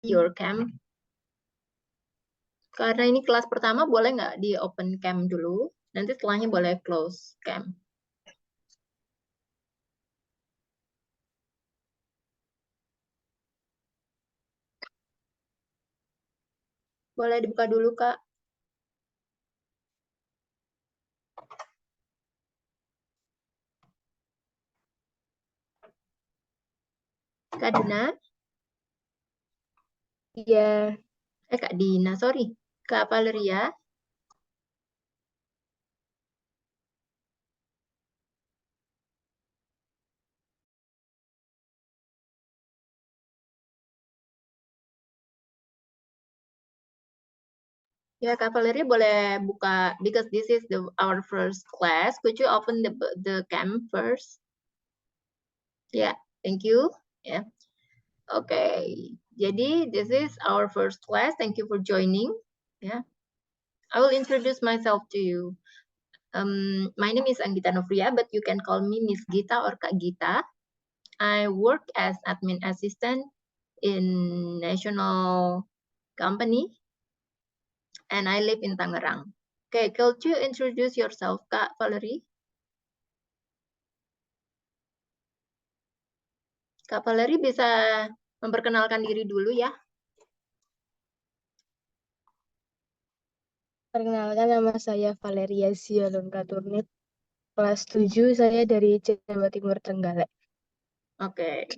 your cam. Karena ini kelas pertama, boleh nggak di open cam dulu? Nanti setelahnya boleh close cam. Boleh dibuka dulu, Kak. Kak Dina? Iya. Kak Dina, sorry. Kak Valeria? Ya, Kak Valeria boleh buka, because this is our first class. Could you open the cam first? Yeah, thank you. Yeah. Okay. Jadi, this is our first class. Thank you for joining. Yeah. I will introduce myself to you. My name is Anggita Novria, but you can call me Miss Gita or Kak Gita. I work as admin assistant in national company, and I live in Tangerang. Okay, could you introduce yourself, Kak Valerie? Kak Valerie bisa memperkenalkan diri dulu ya. Perkenalkan, nama saya Valeria Zialonka Turnip. Kelas 7, saya dari Jawa Timur Trenggalek. Okay.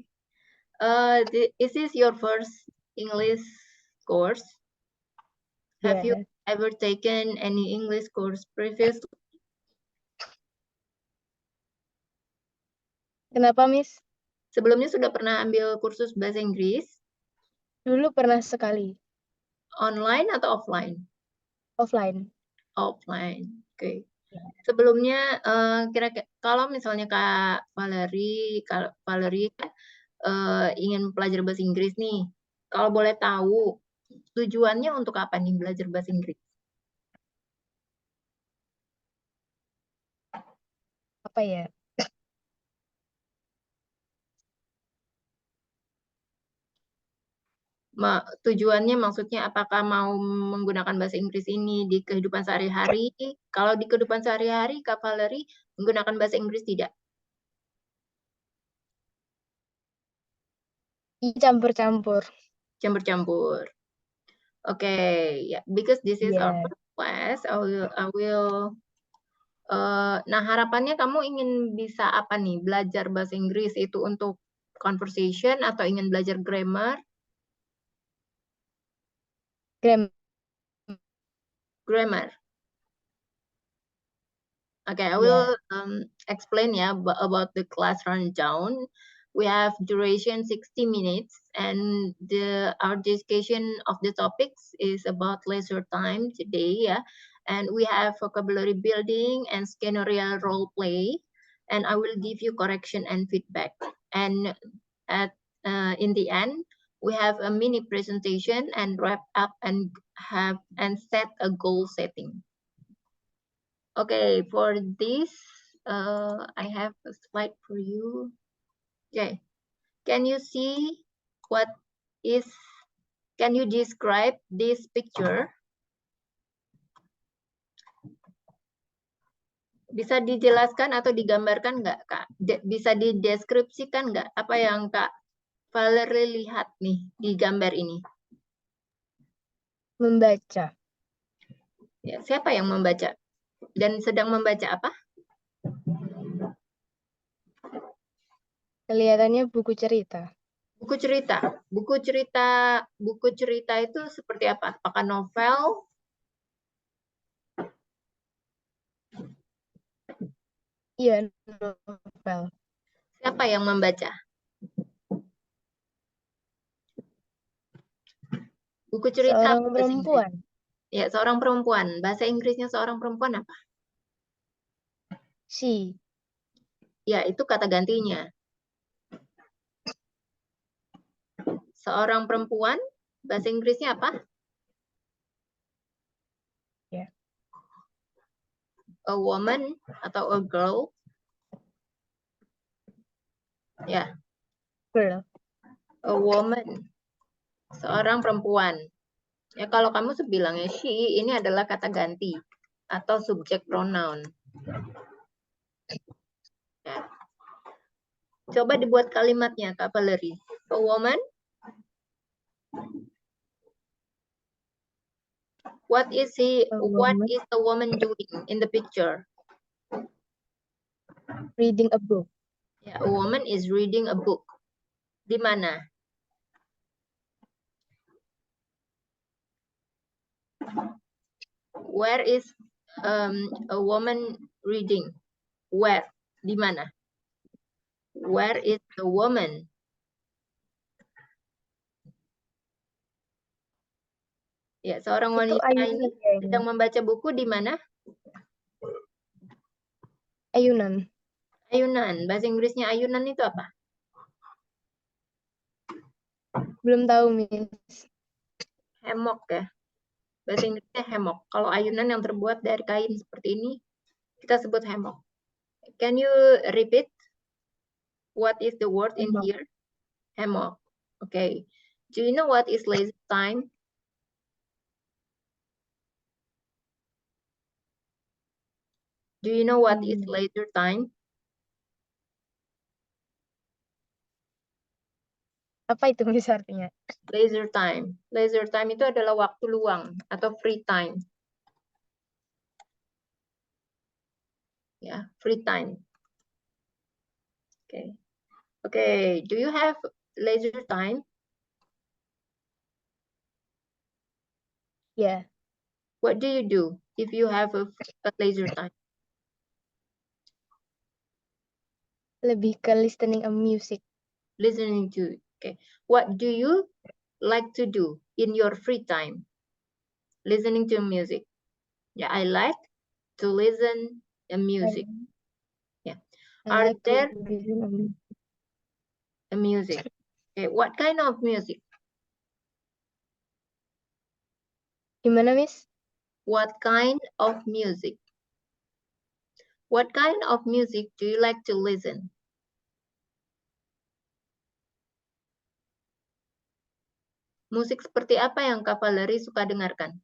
Is this your first English course? Have you ever taken any English course previously? Kenapa, Miss? Sebelumnya sudah pernah ambil kursus bahasa Inggris? Dulu pernah sekali. Online atau offline? Offline. Offline. Oke. Sebelumnya kira-kira kalau misalnya Kak Valerie ingin belajar bahasa Inggris nih, kalau boleh tahu tujuannya untuk apa nih belajar bahasa Inggris? Apa ya? Tujuannya maksudnya apakah mau menggunakan bahasa Inggris ini di kehidupan sehari-hari? Kalau di kehidupan sehari-hari, Kak Valerie menggunakan bahasa Inggris tidak? Campur-campur. Campur-campur. Okay, yeah, because this is our first class, I will. Nah, harapannya kamu ingin bisa apa nih? Belajar bahasa Inggris itu untuk conversation atau ingin belajar grammar? Grammar. Okay, I will explain about the class rundown. We have duration 60 minutes, and our discussion of the topics is about leisure time today, yeah. And we have vocabulary building and scenario role play, and I will give you correction and feedback. And in the end, we have a mini presentation and wrap up and set a goal setting. Okay, for this, I have a slide for you. Okay, can you see can you describe this picture? Bisa dijelaskan atau digambarkan nggak, Kak? Bisa dideskripsikan nggak apa yang Kak Valerie lihat nih di gambar ini? Membaca. Ya, siapa yang membaca? Dan sedang membaca apa? Kelihatannya buku cerita. Buku cerita. Buku cerita itu seperti apa? Apakah novel? Iya, novel. Siapa yang membaca? Buku cerita seorang perempuan. Ya, seorang perempuan. Bahasa Inggrisnya seorang perempuan apa? She. Ya, itu kata gantinya. Seorang perempuan, bahasa Inggrisnya apa? Ya. A woman atau a girl? Ya. Girl. A woman. Seorang perempuan. Ya, kalau kamu bilangnya she, ini adalah kata ganti atau subjek pronoun. Ya. Coba dibuat kalimatnya, Kak Valerie. A woman. What is the woman doing in the picture? Reading a book. Yeah, a woman is reading a book. Di mana? Where is a woman reading? Where? Di mana? Where is the woman? Ya, seorang wanita ini sedang membaca buku di mana? Ayunan. Ayunan. Bahasa Inggrisnya ayunan itu apa? Belum tahu, Miss. Hammock ya. Bahasa Inggrisnya hammock. Kalau ayunan yang terbuat dari kain seperti ini, kita sebut hammock. Can you repeat? What is the word in here? Hammock. Okay. Do you know what is leisure time? Do you know what is leisure time? Apa itu, Miss, artinya? Leisure time. Leisure time itu adalah waktu luang atau free time. Ya, free time. Okay. Okay, do you have leisure time? Yeah. What do you do if you have a leisure time? Lebih ke listening a music. Listening to. Okay. What do you like to do in your free time? Listening to music. Yeah, I like to listen to music. Yeah. Are there a music? Okay. What kind of music? Gimana, Miss? What kind of music? What kind of music do you like to listen? Musik seperti apa yang Kak Valerie suka dengarkan?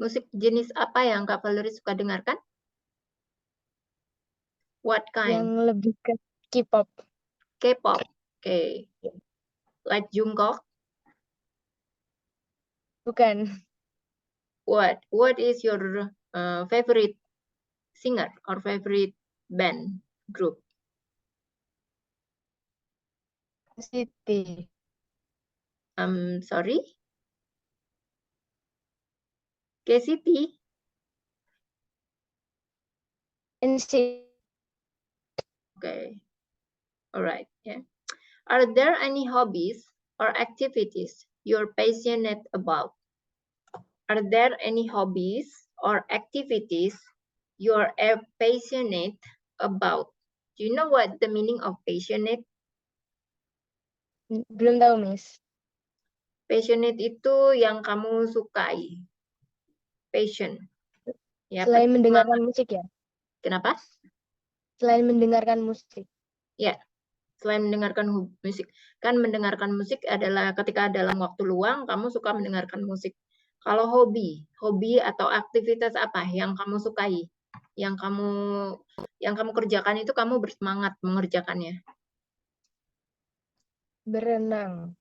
Musik jenis apa yang Kak Valerie suka dengarkan? What kind? Yang lebih ke K-pop. K-pop. Okay. Like Jungkook? Bukan. What is your favorite singer or favorite band group? City. Sorry? KCT? NCT. Okay. All right. Yeah. Are there any hobbies or activities you're passionate about? Are there any hobbies or activities you're passionate about? Do you know what the meaning of passionate? Belum tahu, Miss. Passionate itu yang kamu sukai. Passion. Ya, selain mendengarkan musik ya? Kenapa? Selain mendengarkan musik. Ya, selain mendengarkan musik. Kan mendengarkan musik adalah ketika dalam waktu luang kamu suka mendengarkan musik. Kalau hobi atau aktivitas apa yang kamu sukai? Yang kamu kerjakan itu kamu bersemangat mengerjakannya. Berenang.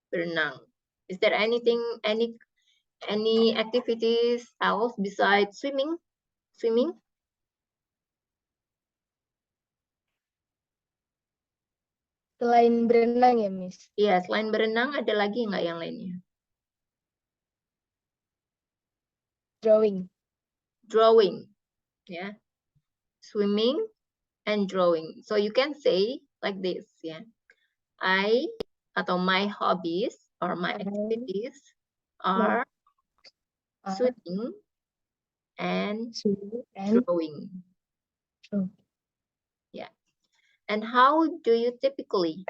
Berenang. Is there anything any activities else besides swimming? Swimming? Selain berenang ya, Miss? Iya, selain berenang ada lagi nggak yang lainnya? Drawing. Drawing. Ya. Swimming and drawing. So you can say like this, ya. I atau my hobbies or my activities are swimming and drawing. Yeah. And how do you typically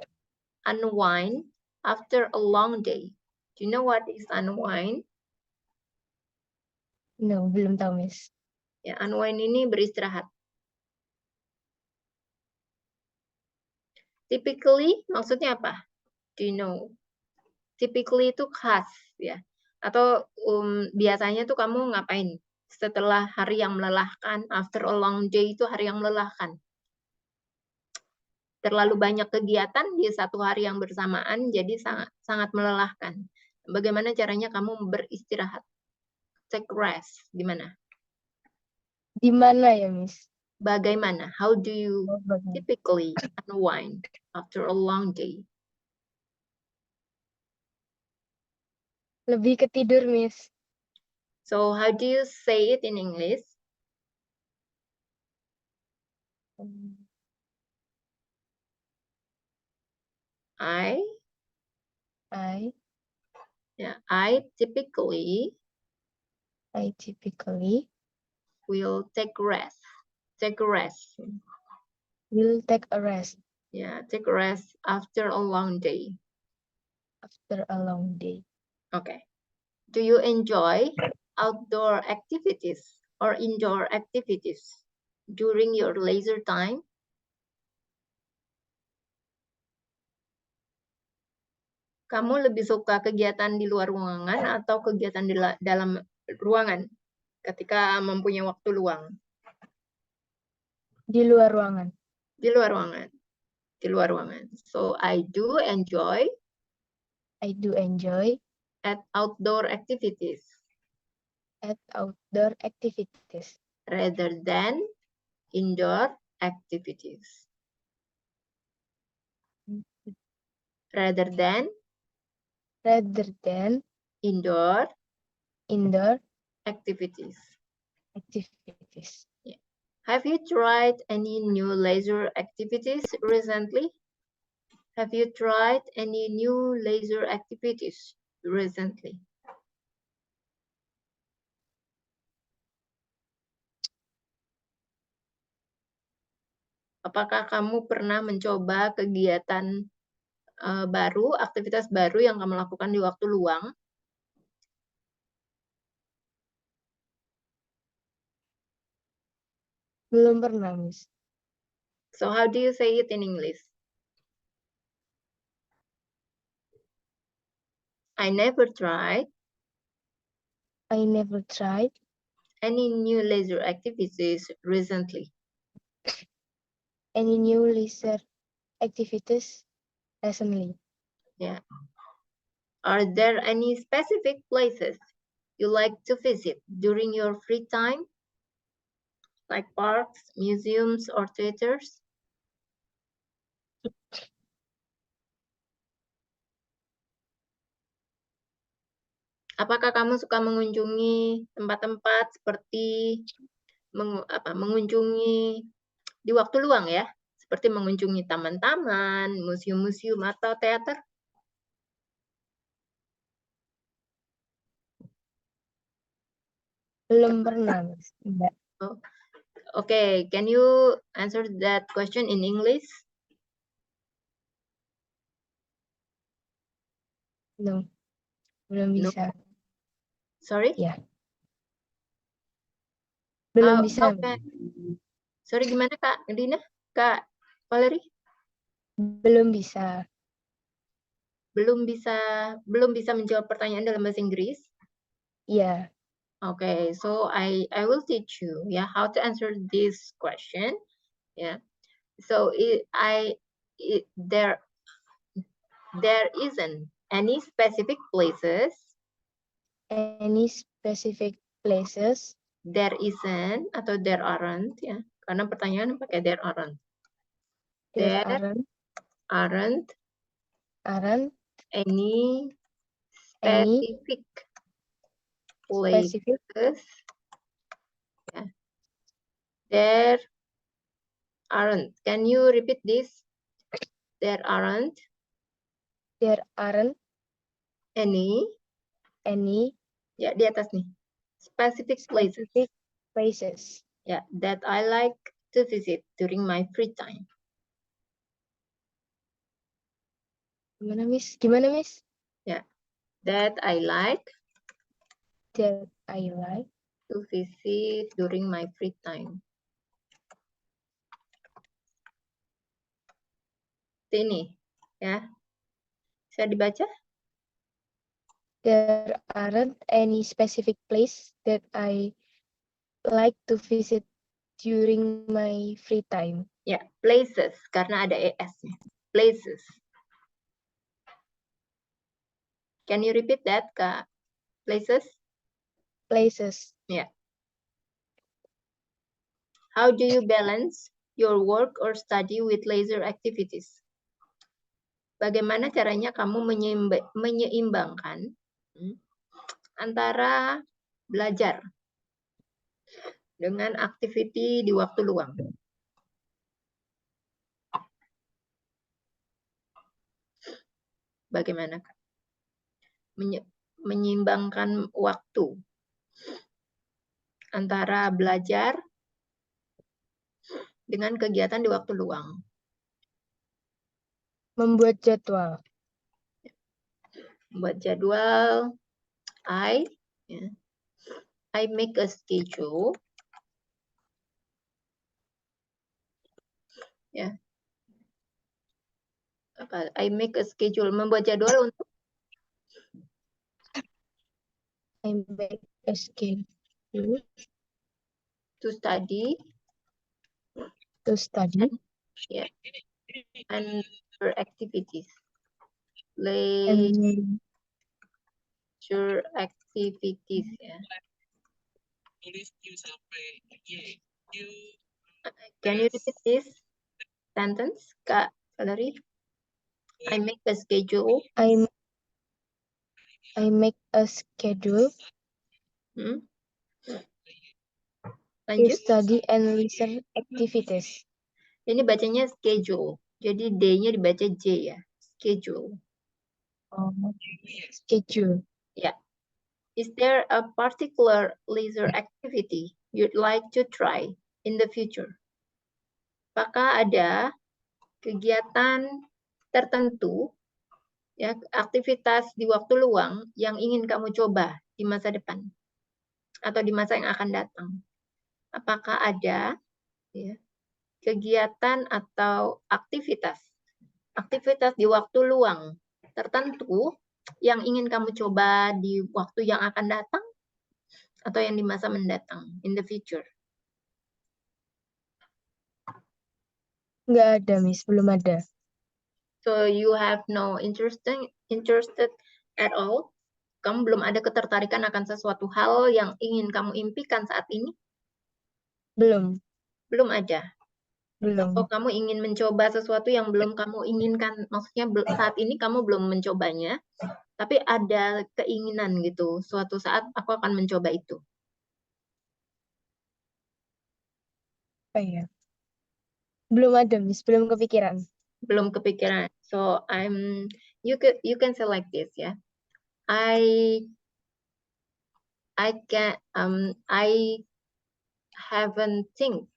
unwind after a long day? Do you know what is unwind? No, belum tahu, Miss. Ya, unwind ini beristirahat. Typically maksudnya apa? Do you know? Typically itu khas ya. Atau biasanya tuh kamu ngapain setelah hari yang melelahkan, after a long day itu hari yang melelahkan. Terlalu banyak kegiatan di satu hari yang bersamaan jadi sangat melelahkan. Bagaimana caranya kamu beristirahat? Take rest. Gimana? Di mana ya, Miss? Bagaimana? How do you Oh, bagaimana? typically unwind after a long day? Lebih ke tidur, Miss. So how do you say it in English? I typically will take rest. Take a rest. Will take a rest Yeah, take a rest after a long day. after a long day. Okay. Do you enjoy outdoor activities or indoor activities during your leisure time? Kamu lebih suka kegiatan di luar ruangan atau kegiatan di dalam ruangan ketika mempunyai waktu luang? Di luar ruangan. Di luar ruangan. Di luar ruangan. So I do enjoy at outdoor activities rather than indoor activities. Rather than indoor activities. Yeah. Have you tried any new leisure activities recently? Have you tried any new leisure activities recently? Apakah kamu pernah mencoba kegiatan baru, aktivitas baru yang kamu lakukan di waktu luang? Belum pernah, Miss. So how do you say it in English? I never tried any new leisure activities recently. Any new leisure activities recently? Yeah. Are there any specific places you like to visit during your free time? Like parks, museums, or theaters? Apakah kamu suka mengunjungi tempat-tempat seperti mengunjungi di waktu luang ya? Seperti mengunjungi taman-taman, museum-museum, atau teater? Belum pernah, Miss. Enggak. Oh. Okay, can you answer that question in English? No. Belum bisa. Sorry? Ya. Belum bisa. Okay. Sorry, gimana Kak Dina? Kak Valerie? Belum bisa. Belum bisa menjawab pertanyaan dalam bahasa Inggris? Iya. Okay, so I will teach you how to answer this question. Yeah. So there isn't any specific places. Any specific places? There isn't atau there aren't ya. Karena pertanyaan pakai there aren't. There aren't any specific places. Yeah. There aren't. Can you repeat this? There aren't any. Ya, di atas nih. Specific places. Yeah, that I like to visit during my free time. Gimana, Miss? Yeah, that I like to visit during my free time. Ini, ya. Bisa dibaca? There aren't any specific place that I like to visit during my free time. Ya, places, karena ada ES-nya. Places. Can you repeat that, Kak? Places? Places. Ya. How do you balance your work or study with leisure activities? Bagaimana caranya kamu menyeimbangkan antara belajar dengan activity di waktu luang? Bagaimana, Kak? Menyeimbangkan waktu antara belajar dengan kegiatan di waktu luang. Membuat jadwal. Buat jadwal, I make a schedule. Ya. Apa? I make a schedule. Membuat jadwal untuk I make a schedule to study. to study. Yeah. And for activities. And Leisure activities, ya. Can you repeat this sentence, Kak Valerie? I make a schedule. I make a schedule to Lanjut. study and leisure activities. Ini bacanya schedule. Jadi D-nya dibaca J ya. Schedule. Oh, schedule. Ya. Is there a particular leisure activity you'd like to try in the future? Apakah ada kegiatan tertentu, ya, aktivitas di waktu luang yang ingin kamu coba di masa depan atau di masa yang akan datang? Apakah ada, ya, kegiatan atau aktivitas di waktu luang tertentu yang ingin kamu coba di waktu yang akan datang atau yang di masa mendatang, in the future? Nggak ada, Miss. Belum ada. So you have no interested at all? Kamu belum ada ketertarikan akan sesuatu hal yang ingin kamu impikan saat ini? Belum. Belum ada. Belum. Atau kamu ingin mencoba sesuatu yang belum kamu inginkan, maksudnya saat ini kamu belum mencobanya, tapi ada keinginan gitu, suatu saat aku akan mencoba itu. Apa ya? Belum ada, Miss. Belum kepikiran. Belum kepikiran. So you can select this, ya. I haven't think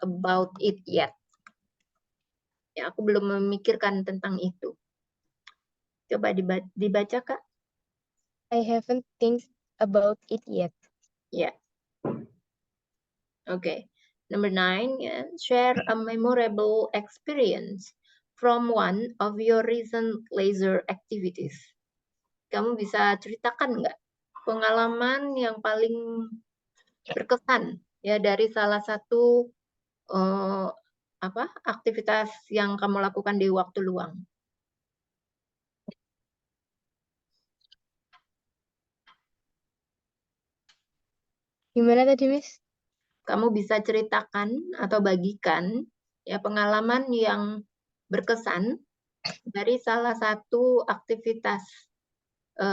about it yet. Ya, aku belum memikirkan tentang itu. Coba dibaca, Kak. I haven't think about it yet. Ya. Okay. Number 9, ya. Share a memorable experience from one of your recent leisure activities. Kamu bisa ceritakan nggak pengalaman yang paling berkesan, ya, dari salah satu aktivitas yang kamu lakukan di waktu luang? Gimana tadi, Miss? Kamu bisa ceritakan atau bagikan, ya, pengalaman yang berkesan dari salah satu aktivitas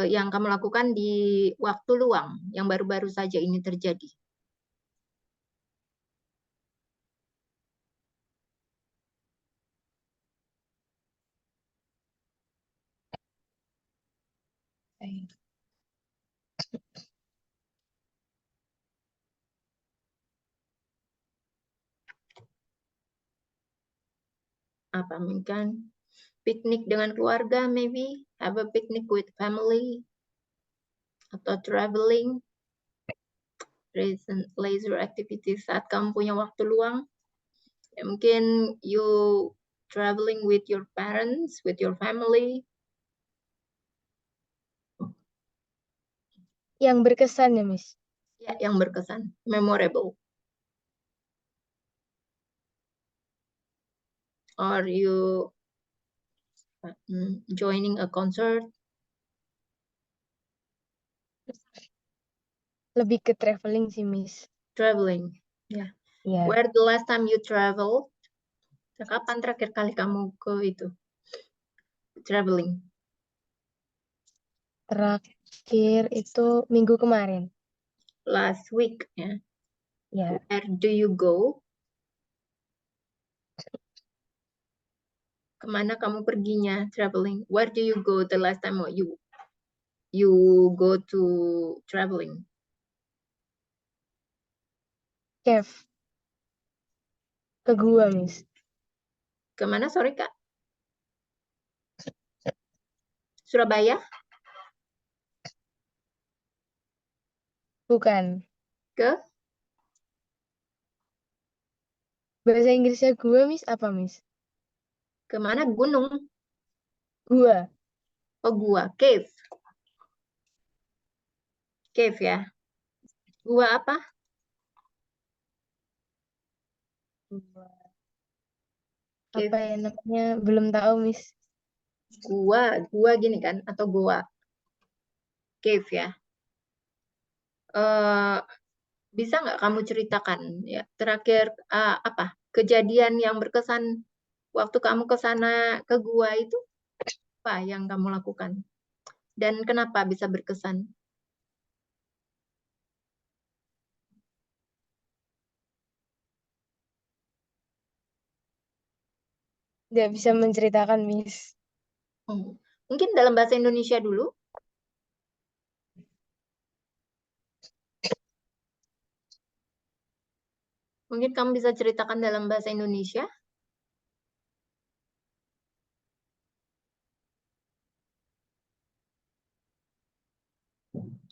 yang kamu lakukan di waktu luang yang baru-baru saja ini terjadi. Apa mungkin piknik dengan keluarga, maybe have a picnic with family, atau traveling, recent leisure activities saat kamu punya waktu luang. Mungkin you traveling with your parents, with your family. Yang berkesan ya, Miss? Ya, yang berkesan, memorable. Or you joining a concert. Lebih ke traveling sih, Miss. Traveling, ya. Ya. Where the last time you travel? Kapan terakhir kali kamu ke itu? Traveling. Terakhir itu minggu kemarin. Last week, ya. Ya. Where do you go? Kemana kamu perginya traveling? Where do you go the last time you go to traveling? Cave. Ke gua, Miss. Kemana, sorry Kak? Surabaya? Bukan. Ke? Bahasa Inggrisnya gua, Miss, apa, Miss? Kemana? Gunung? Gua. Oh, gua. Cave. Cave ya. Gua apa? Gua. Cave. Apa ya namanya? Belum tahu, Miss. Gua gini kan? Atau gua? Cave ya. Bisa nggak kamu ceritakan ya terakhir apa kejadian yang berkesan waktu kamu ke sana ke gua itu apa yang kamu lakukan dan kenapa bisa berkesan? Nggak bisa menceritakan, Miss. Mungkin dalam bahasa Indonesia dulu. Mungkin kamu bisa ceritakan dalam bahasa Indonesia.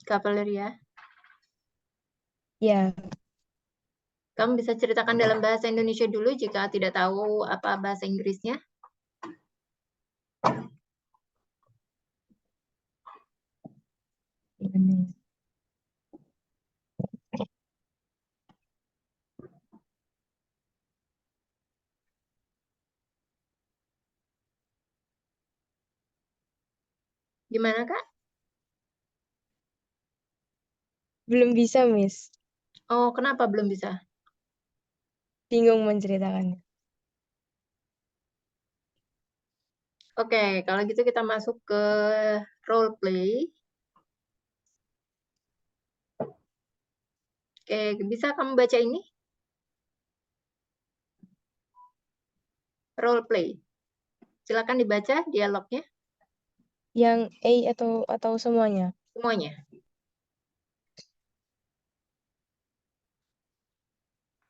Kak Valeria, Ya. kamu bisa ceritakan dalam bahasa Indonesia dulu jika tidak tahu apa bahasa Inggrisnya. Gimana Kak? Belum bisa, Miss. Oh, kenapa belum bisa? Bingung menceritakannya. Oke, kalau gitu kita masuk ke role play. Oke, bisa kamu baca ini? Role play. Silakan dibaca dialognya Yang A atau semuanya? semuanya.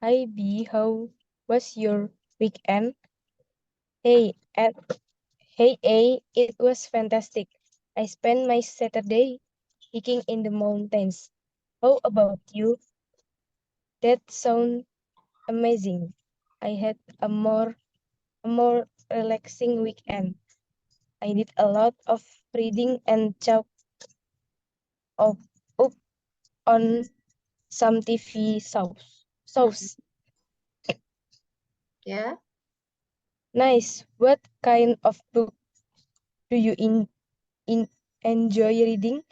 Hi B, how was your weekend? Hey, hey A, it was fantastic. I spent my Saturday hiking in the mountains. How about you? That sounds amazing. I had a more relaxing weekend. I did a lot of reading and caught up on some TV shows. Ya. Nice. What kind of book do you enjoy reading?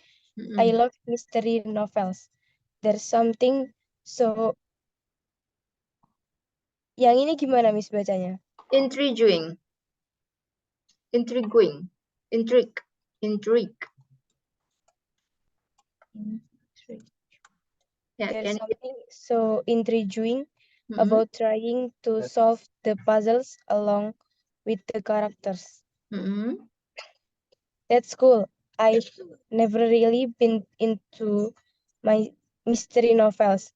I love mystery novels. There's something so. Yang ini gimana, Miss, bacanya? Intriguing. Intriguing. Intrigue. Intrigue. Ya, There's can something so intriguing about trying to solve the puzzles along with the characters. That's cool. I've never really been into my mystery novels,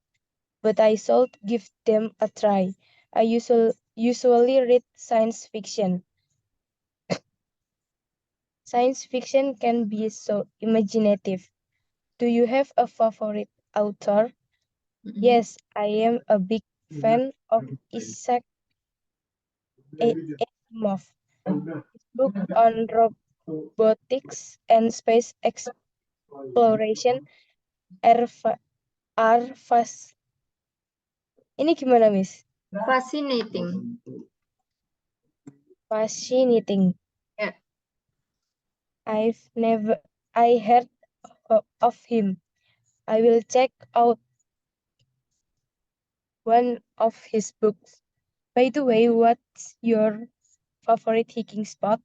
but I should give them a try. I usually read science fiction. Science fiction can be so imaginative. Do you have a favorite author? Yes, I am a big fan of Isaac Asimov. His book on robotics and space exploration are Ini gimana, Miss? Fascinating. Fascinating. Yeah. I heard of him. I will check out one of his books. By the way, what's your favorite hiking spot?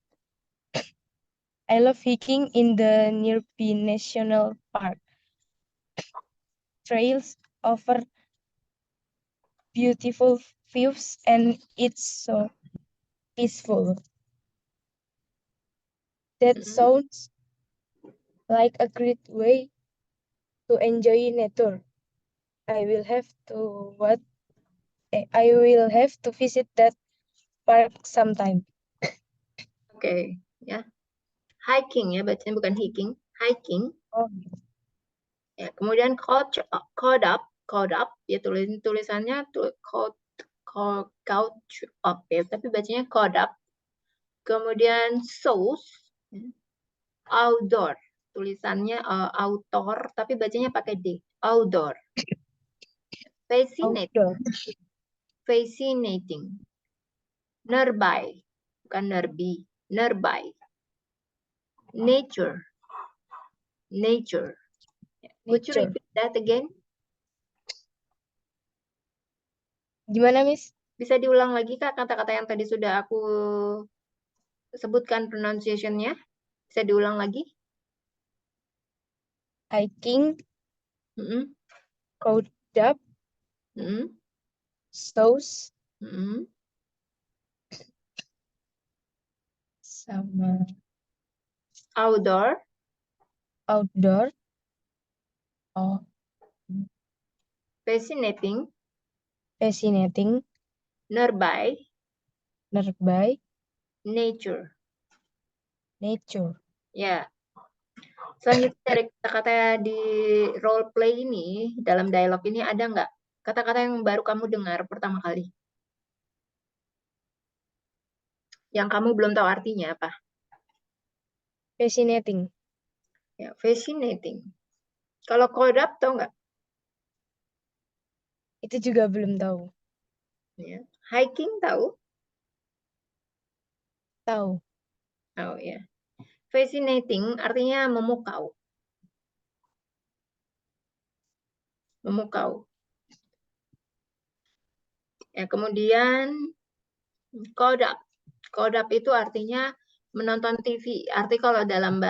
I love hiking in the nearby National Park. Trails offer beautiful views and it's so peaceful. That sounds like a great way to enjoy nature. I will have to visit that park sometime. Oke, ya. Hiking ya, bacanya bukan hiking, hiking. Oh, Ya, kemudian caught up ya tulisannya couch up ya, tapi bacanya caught up. Kemudian sauce, outdoor, tulisannya outdoor, tapi bacanya pakai D, outdoor. Fascinating. Nearby, bukan nearby, nearby. Nature. Would you repeat that again? Gimana, Miss? Bisa diulang lagi, Kak, kata-kata yang tadi sudah aku sebutkan pronunciation-nya. Bisa diulang lagi? Hiking, caught up, sauce, sama outdoor. Oh, Fascinating. Nearby. Nature. Ya. Selanjutnya dari kata-kata di role play ini, dalam dialog ini ada nggak kata-kata yang baru kamu dengar pertama kali? Yang kamu belum tahu artinya apa? Fascinating. Ya, fascinating. Kalau caught up, tahu nggak? Itu juga belum tahu. Ya. Hiking tahu? Tahu. Oh ya. Fascinating artinya memukau. Ya, kemudian caught up. Caught up itu artinya menonton TV. Arti kalau dalam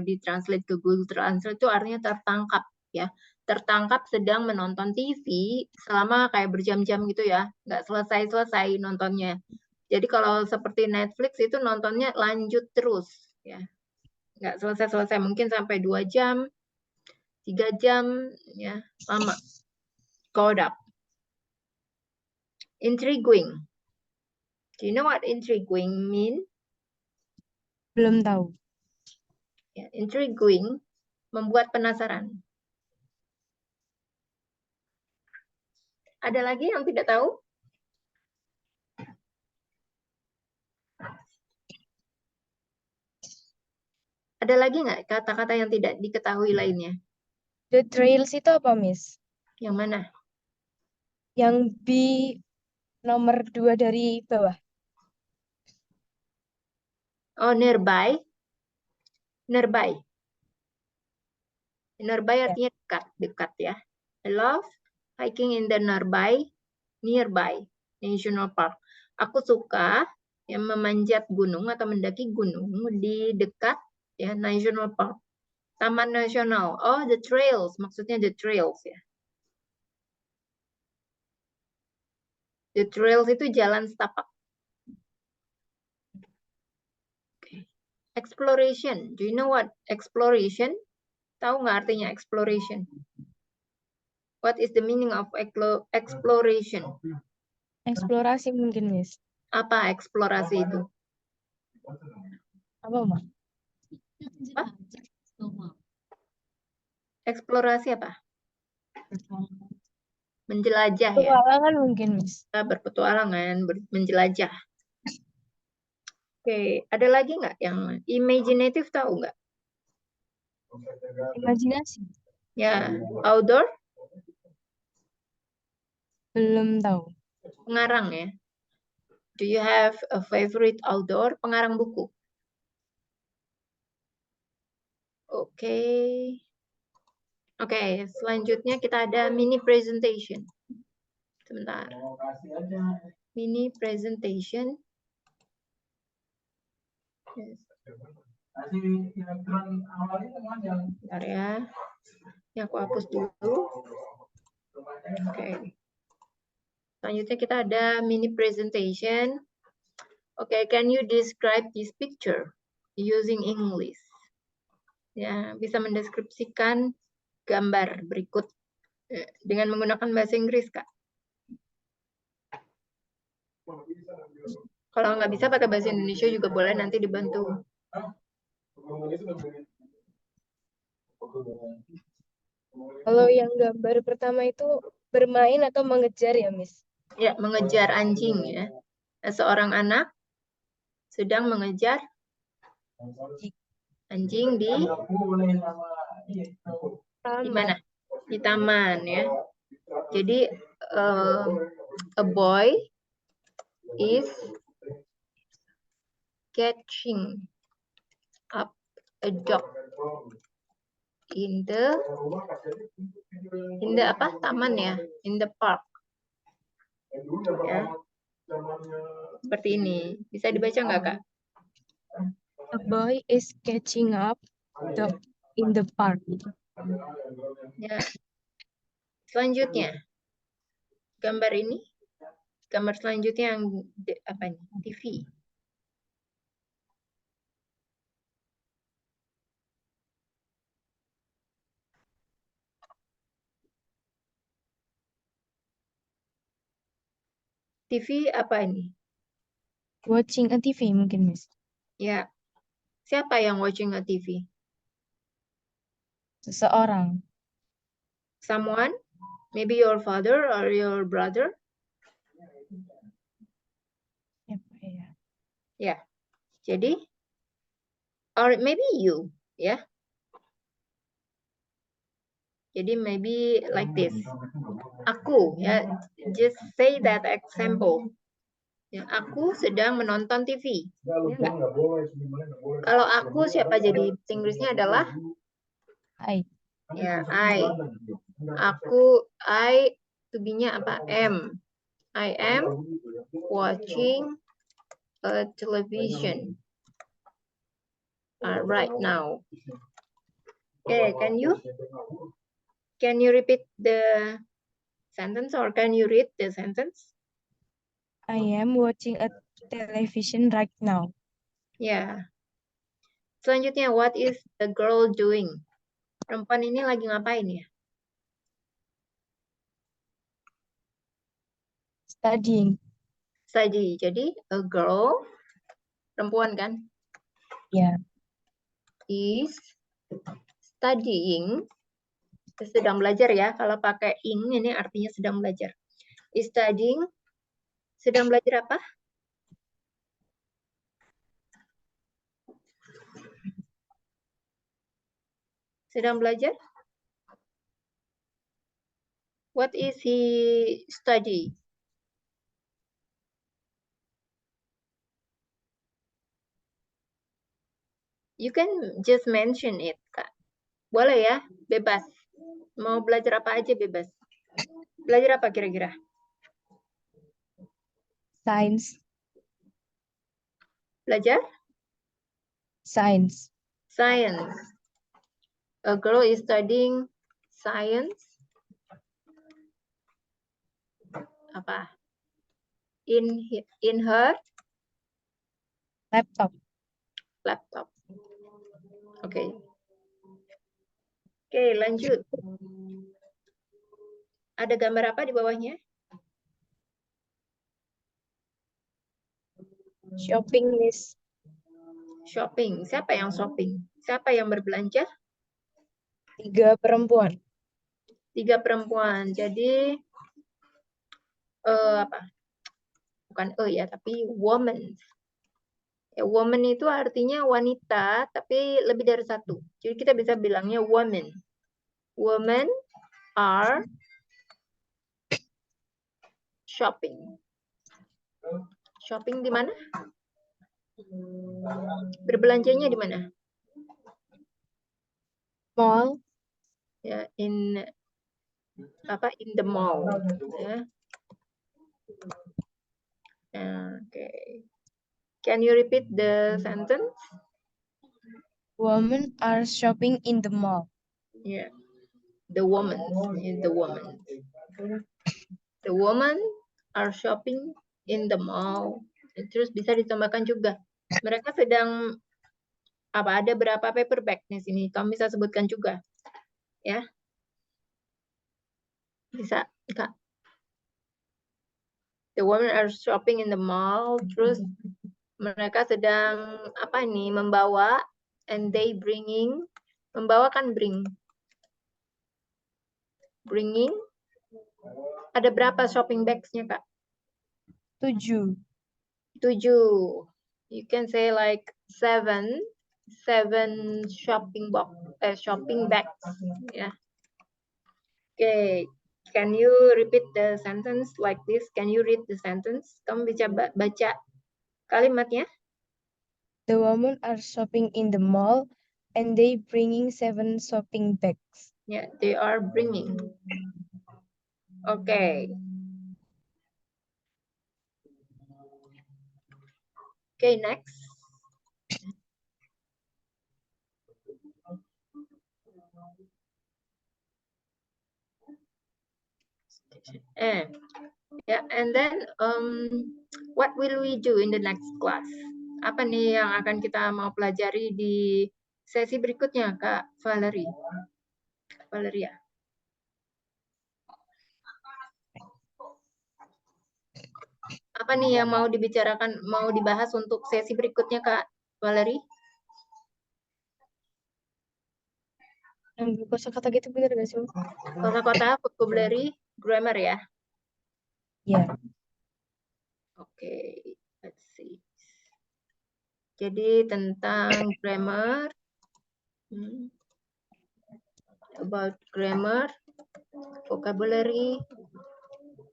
ditranslate ke Google Translate itu artinya tertangkap ya. Tertangkap sedang menonton TV selama kayak berjam-jam gitu ya. Nggak selesai-selesai nontonnya. Jadi kalau seperti Netflix itu nontonnya lanjut terus ya. Nggak selesai-selesai, mungkin sampai 2 jam, 3 jam ya, lama. Caught up. Intriguing. Do you know what intriguing mean? Belum tahu. Ya, intriguing, membuat penasaran. Ada lagi yang tidak tahu? Ada lagi nggak kata-kata yang tidak diketahui lainnya? The trails itu apa, Miss? Yang mana? Yang B nomor 2 dari bawah. Oh, nearby. Nearby artinya dekat ya. I love hiking in the nearby national park. Aku suka yang memanjat gunung atau mendaki gunung di dekat ya national park. Taman nasional. Oh, the trails, maksudnya the trails ya. The trails itu jalan setapak. Okay. Exploration. Do you know what exploration? Tahu nggak artinya exploration? What is the meaning of exploration? Eksplorasi mungkin, Miss. Apa eksplorasi itu? Apa, Ma? Apa? Eksplorasi apa? Menjelajah ya. Petualangan mungkin, Miss. Kita berpetualangan, menjelajah. Oke, ada lagi nggak yang imaginative, tahu nggak? Imajinasi. Ya, outdoor, Belum tahu. pengarang ya. Do you have a favorite outdoor? Pengarang buku. Oke. Oke, selanjutnya kita ada mini presentation. Sebentar. Mini presentation. Yes. Bentar ya. Ini aku hapus dulu. Oke. Selanjutnya kita ada mini presentation. Oke, can you describe this picture using English? Ya, bisa mendeskripsikan gambar berikut dengan menggunakan bahasa Inggris, Kak. Kalau nggak bisa pakai bahasa Indonesia juga boleh, nanti dibantu. Kalau yang gambar pertama itu bermain atau mengejar ya, Miss? Ya, mengejar anjing ya. Seorang anak sedang mengejar anjing di mana? Di taman ya. Jadi a boy is catching up a dog in the apa? Taman ya, in the park. Ya. Seperti ini. Bisa dibaca nggak, Kak? A boy is catching up dog in the park. Ya. Selanjutnya, gambar ini, gambar selanjutnya yang apa nih? TV. TV apa ini? Watching a TV mungkin, Miss. Ya. Siapa yang watching a TV? Seseorang. Someone? Maybe your father or your brother? Siapa ya? Ya. Jadi, or maybe you, ya. Jadi maybe like this. Aku, ya. Just say that example. Ya, aku sedang menonton TV. Ya, enggak? Kalau aku, siapa jadi bahasa Inggrisnya adalah I. ya, I. Aku, I, to be-nya apa? Am. I am watching a television right now. Okay, can you repeat the sentence or can you read the sentence? I am watching a television right now. Ya. Selanjutnya, what is the girl doing? Perempuan ini lagi ngapain ya? Studying. Study. Jadi, a girl, perempuan kan? Ya. Is studying. Sedang belajar ya. Kalau pakai ing ini artinya sedang belajar. Is studying. Sedang belajar apa? Sedang belajar? What is he study? You can just mention it, Kak. Boleh ya, bebas. Mau belajar apa aja bebas. Belajar apa kira-kira? Science. Belajar? Science. Science. A girl is studying science. Apa? In her Laptop. laptop. Oke. Oke, lanjut. Ada gambar apa di bawahnya? Shopping list. Shopping. Siapa yang shopping? Siapa yang berbelanja? 3 perempuan. 3 perempuan. Jadi apa? Bukan ya, tapi woman. Ya, woman itu artinya wanita, tapi lebih dari satu. Jadi kita bisa bilangnya woman. Women are shopping. Shopping di mana? Berbelanjanya di mana? Mall. Ya, in the mall. Ya. Okay. Can you repeat the sentence? Women are shopping in the mall. Yeah. The woman is the woman. The woman are shopping in the mall. Terus bisa ditambahkan juga. Mereka sedang ada berapa paper bag di sini? Kamu bisa sebutkan juga. Ya. Bisa, Kak. The women are shopping in the mall. Terus mereka sedang membawa, and they bringing. Membawa kan bringing. Ada berapa shopping bags-nya, Kak? 7. 7. You can say like 7 shopping bags. Yeah. Okay. Can you repeat the sentence like this? Can you read the sentence? Kamu bisa baca kalimatnya? The women are shopping in the mall and they bringing 7 shopping bags. Yeah, they are bringing. Okay. Okay, next. And then what will we do in the next class? Apa nih yang akan kita mau pelajari di sesi berikutnya, Kak Valeria? Apa nih yang mau dibahas untuk sesi berikutnya, Kak Valerie? Yang kosakata gitu bener gak sih? Kosakata, vocabulary, grammar ya? Ya. Okay, let's see. Jadi tentang grammar, about grammar, vocabulary.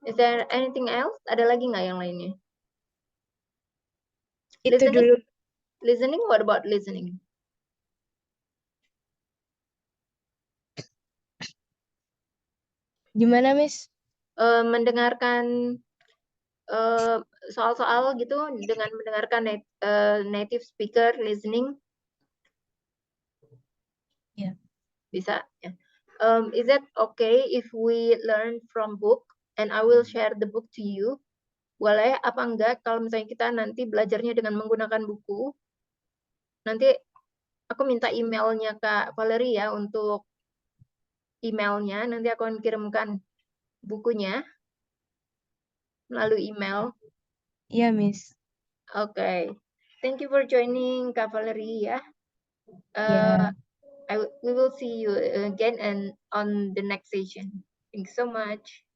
Is there anything else? Ada lagi nggak yang lainnya? Itu Listening? dulu. Listening, what about listening? Gimana, Miss? Mendengarkan soal-soal gitu dengan mendengarkan native speaker listening. Ya. Bisa ya. Is that okay if we learn from book and I will share the book to you? Boleh apa enggak kalau misalnya kita nanti belajarnya dengan menggunakan buku? Nanti aku minta emailnya Kak Valerie ya untuk emailnya. Nanti aku akan kirimkan bukunya melalui email. Iya, Miss. Okay. Thank you for joining Kak Valerie ya. Ya. We will see you again and on the next session. Thanks so much.